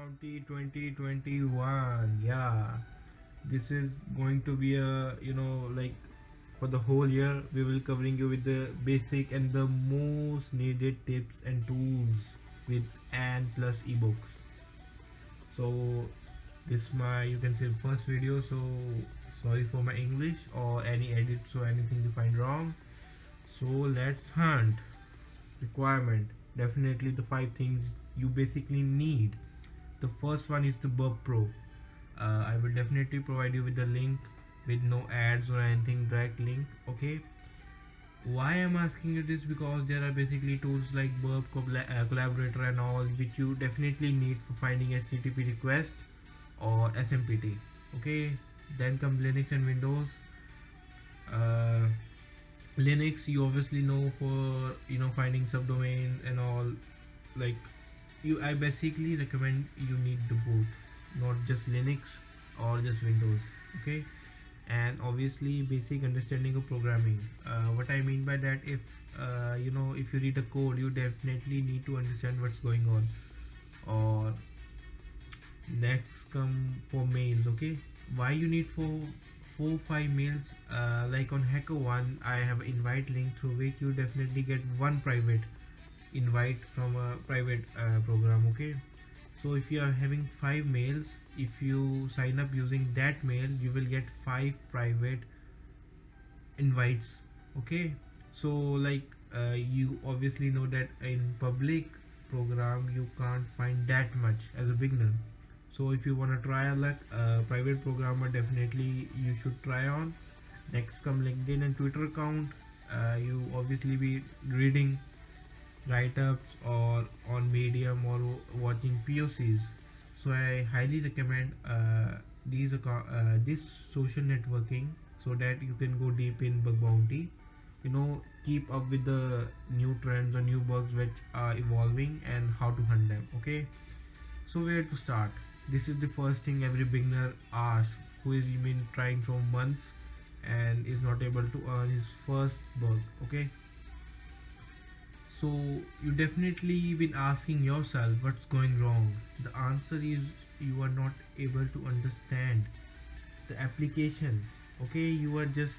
Bounty 2021. Yeah, this is going to be a like for the whole year we will covering you with the basic and the most needed tips and tools with and plus ebooks. So this my you can say first video. So sorry for my English or any edits or anything you find wrong. So let's hunt. Requirement, definitely the five things you basically need. The first one is the Burp Pro. I will definitely provide you with the link with no ads or anything, direct link. Okay, why I'm asking you this, because there are basically tools like Burp Collaborator and all, which you definitely need for finding HTTP request or SMPT. Okay, then come Linux and Windows. uh, Linux, you obviously know for finding subdomains and all. Like I basically recommend you need the both, not just Linux or just Windows. Okay, and obviously basic understanding of programming. What I mean by that, if you read a code, you definitely need to understand what's going on. Or next come for mails. Okay, why you need 5 mails? Like on HackerOne, I have invite link through which you definitely get one private invite from a private program. Okay, so if you are having 5 mails, if you sign up using that mail, you will get 5 private invites. Okay, so like you obviously know that in public program you can't find that much as a beginner. So if you want to try a luck, private programmer, definitely you should try on. Next come LinkedIn and Twitter account. You obviously be reading write-ups or on Medium or watching POCs. So I highly recommend this social networking, so that you can go deep in bug bounty. Keep up with the new trends or new bugs which are evolving and how to hunt them. Okay, so where to start? This is the first thing every beginner asks, who is been trying for months and is not able to earn his first bug. Okay, so you definitely been asking yourself what's going wrong. The answer is you are not able to understand the application. Okay, you are just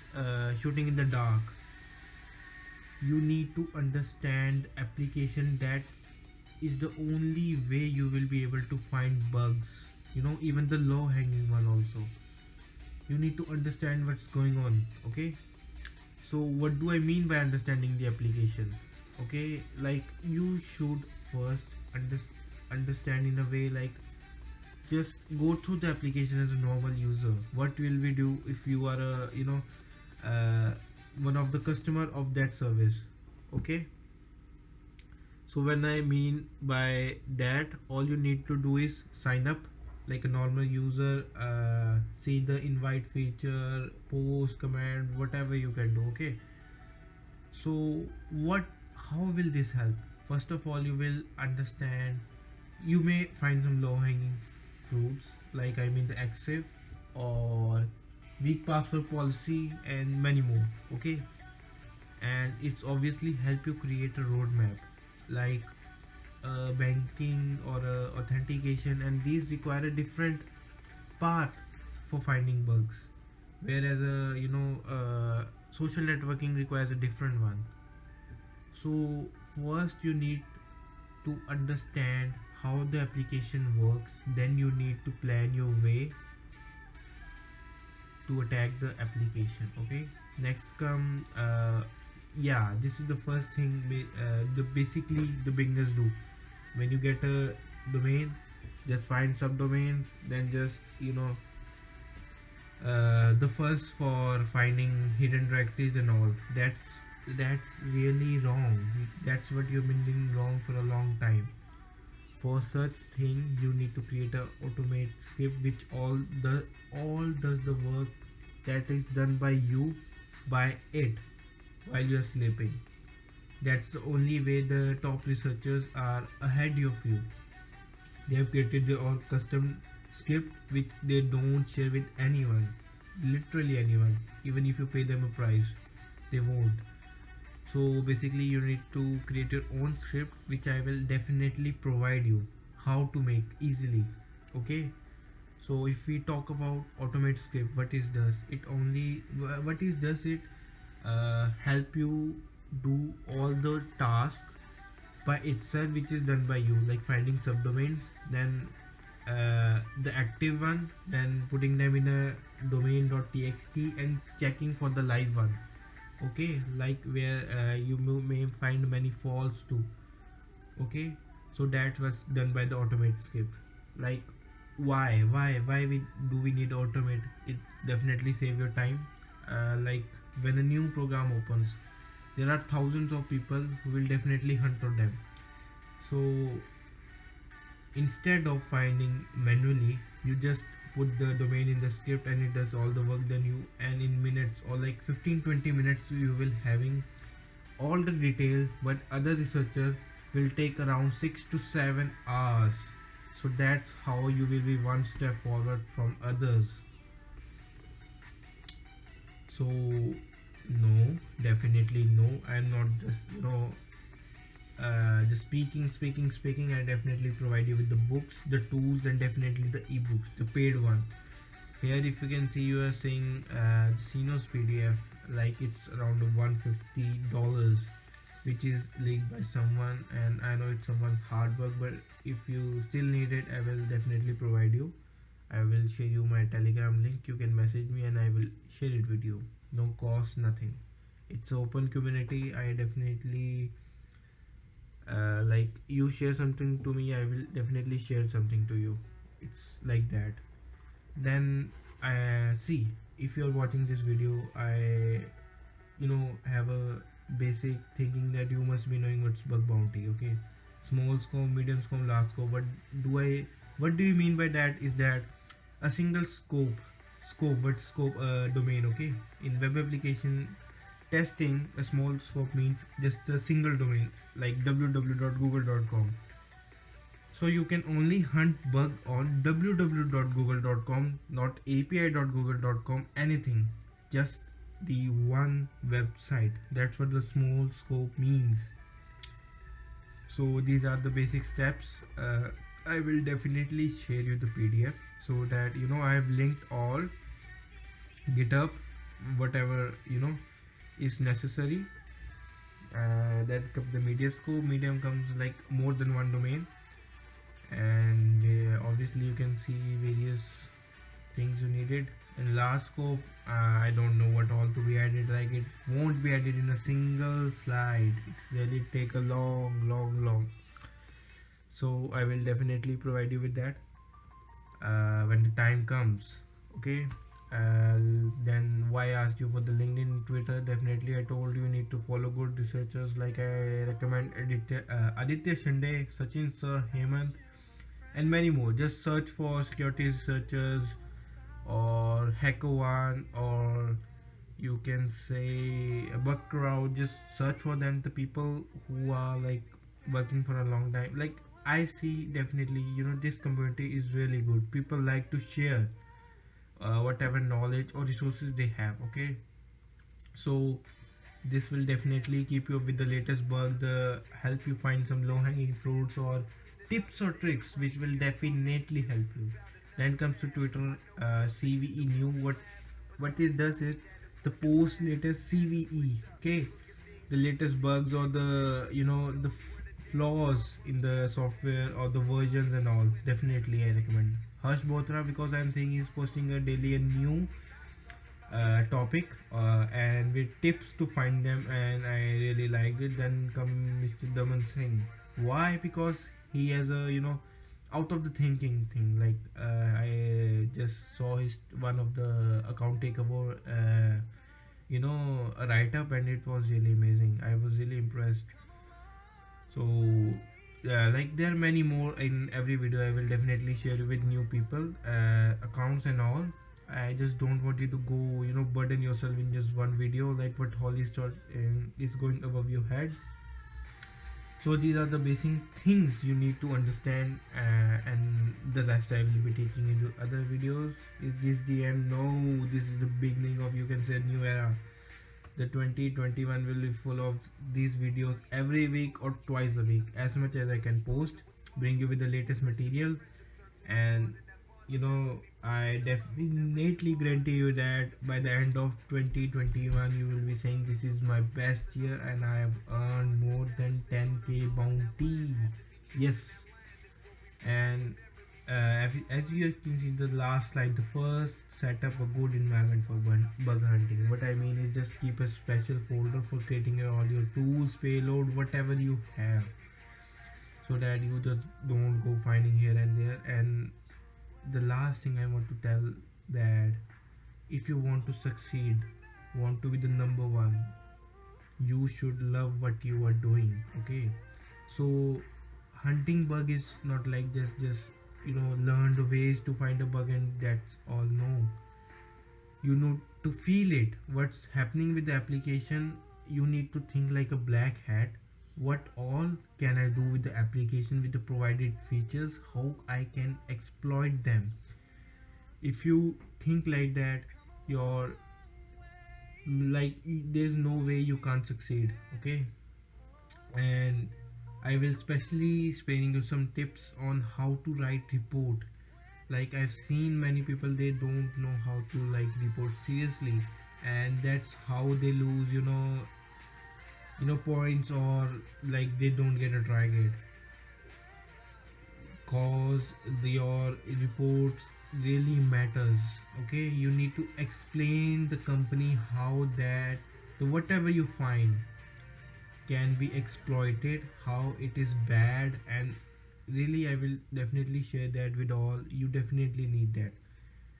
shooting in the dark. You need to understand the application. That is the only way you will be able to find bugs. Even the low hanging one also. You need to understand what's going on. Okay, so what do I mean by understanding the application? Okay, like you should first understand in a way, like just go through the application as a normal user. What will we do if you are a uh, one of the customer of that service? Okay, so when I mean by that, all you need to do is sign up like a normal user, see the invite feature, post, command, whatever you can do. Okay, so how will this help? First of all, you will understand, you may find some low hanging fruits, like I mean the XIF or weak password policy and many more. Okay, and it's obviously help you create a roadmap, like banking or authentication, and these require a different path for finding bugs, whereas social networking requires a different one. So first you need to understand how the application works, then you need to plan your way to attack the application. Okay, next come yeah, this is the first thing the basically the beginners do. When you get a domain, just find subdomains, then just the first for finding hidden directories and all. That's really wrong. That's what you've been doing wrong for a long time. For such thing, you need to create a automate script which all does the work that is done by you by it while you're sleeping. That's the only way the top researchers are ahead of you. They have created their own custom script which they don't share with anyone, literally anyone. Even if you pay them a price, they won't. So basically you need to create your own script, which I will definitely provide you how to make easily. Okay, so if we talk about automate script, what it does, it only what it does it help you do all the tasks by itself which is done by you, like finding subdomains, then the active one, then putting them in a domain.txt and checking for the live one. Okay, like where you may find many faults too. Okay, so that's what's done by the automate script. Like why we need automate? It definitely save your time. Like when a new program opens, there are thousands of people who will definitely hunt for them. So instead of finding manually, you just put the domain in the script and it does all the work. Then you, and in minutes or like 15-20 minutes you will having all the detail, but other researcher will take around 6 to 7 hours. So that's how you will be one step forward from others. So no, definitely no, I'm not just just speaking. I definitely provide you with the books, the tools, and definitely the ebooks, the paid one. Here if you can see, you are seeing Cinos PDF, like it's around $150, which is leaked by someone, and I know it's someone's hard work, but if you still need it, I will definitely provide you. I will share you my Telegram link, you can message me and I will share it with you. No cost, nothing. It's open community. I definitely like you share something to me, I will definitely share something to you. It's like that. Then see, if you're watching this video, I have a basic thinking that you must be knowing what's bug bounty. Okay, small scope, medium scope, large scope. What do you mean by that? Is that a single scope domain? Okay, in web application testing, a small scope means just a single domain like www.google.com. So you can only hunt bug on www.google.com, not api.google.com, anything, just the one website. That's what the small scope means. So these are the basic steps. I will definitely share you the PDF so that I have linked all GitHub, whatever is necessary. That the media scope, medium comes like more than one domain, and obviously you can see various things you needed. And large scope, I don't know what all to be added, like it won't be added in a single slide. It's really take a long. So I will definitely provide you with that when the time comes. Okay, then why I asked you for the LinkedIn, Twitter? Definitely I told you need to follow good researchers, like I recommend Aditya Shinde, Sachin Sir, Hemant, and many more. Just search for security researchers or HackerOne, or you can say Bugcrowd. Just search for them, the people who are like working for a long time. Like I see definitely this community is really good. People like to share whatever knowledge or resources they have. Okay, so this will definitely keep you up with the latest bug, the help you find some low hanging fruits or tips or tricks which will definitely help you. Then comes to Twitter, CVE new. What it does is the post latest CVE. Okay, the latest bugs or the the flaws in the software or the versions and all. Definitely I recommend Harsh Bothra, because I'm saying he's posting a daily a new topic and with tips to find them, and I really liked it. Then come Mr. Daman Singh. Why? Because he has a out of the thinking thing. Like I just saw his one of the account takeover a write up, and it was really amazing. I was really impressed. So yeah, like there are many more in every video. I will definitely share you with new people, accounts and all. I just don't want you to go burden yourself in just one video, like what Holly start is going above your head. So these are the basic things you need to understand, and the rest I will be taking into other videos. Is this the end? No, this is the beginning of, you can say, a new era. The 2021 will be full of these videos every week or twice a week, as much as I can post. bring you with the latest material. And I definitely guarantee you that by the end of 2021 you will be saying this is my best year and I have earned more than 10k bounty. Yes. And as you can see the last slide, the first set up a good environment for bug hunting. What I mean is just keep a special folder for creating all your tools, payload, whatever you have, so that you just don't go finding here and there. And the last thing I want to tell, that if you want to succeed, want to be the number one, you should love what you are doing. Okay, so hunting bug is not like just learn the ways to find a bug and that's all. No, you need to feel it, what's happening with the application. You need to think like a black hat, what all can I do with the application with the provided features, how I can exploit them. If you think like that, you're like, there's no way you can't succeed. Okay, and I will specially explaining you some tips on how to write report. Like I've seen many people, they don't know how to like report seriously, and that's how they lose points, or like they don't get a target, cause your reports really matters. Okay, you need to explain the company how that the whatever you find can be exploited, how it is bad. And really I will definitely share that with all. You definitely need that.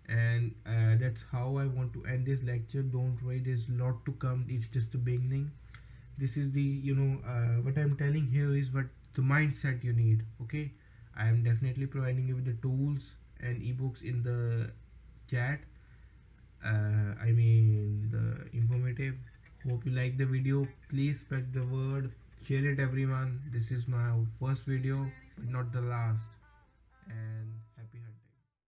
And that's how I want to end this lecture. Don't worry, there's a lot to come, it's just the beginning. This is the what I'm telling here is what the mindset you need. Okay, I am definitely providing you with the tools and ebooks in the chat. I mean the informative. Hope you like the video. Please spread the word, share it everyone. This is my first video but not the last. And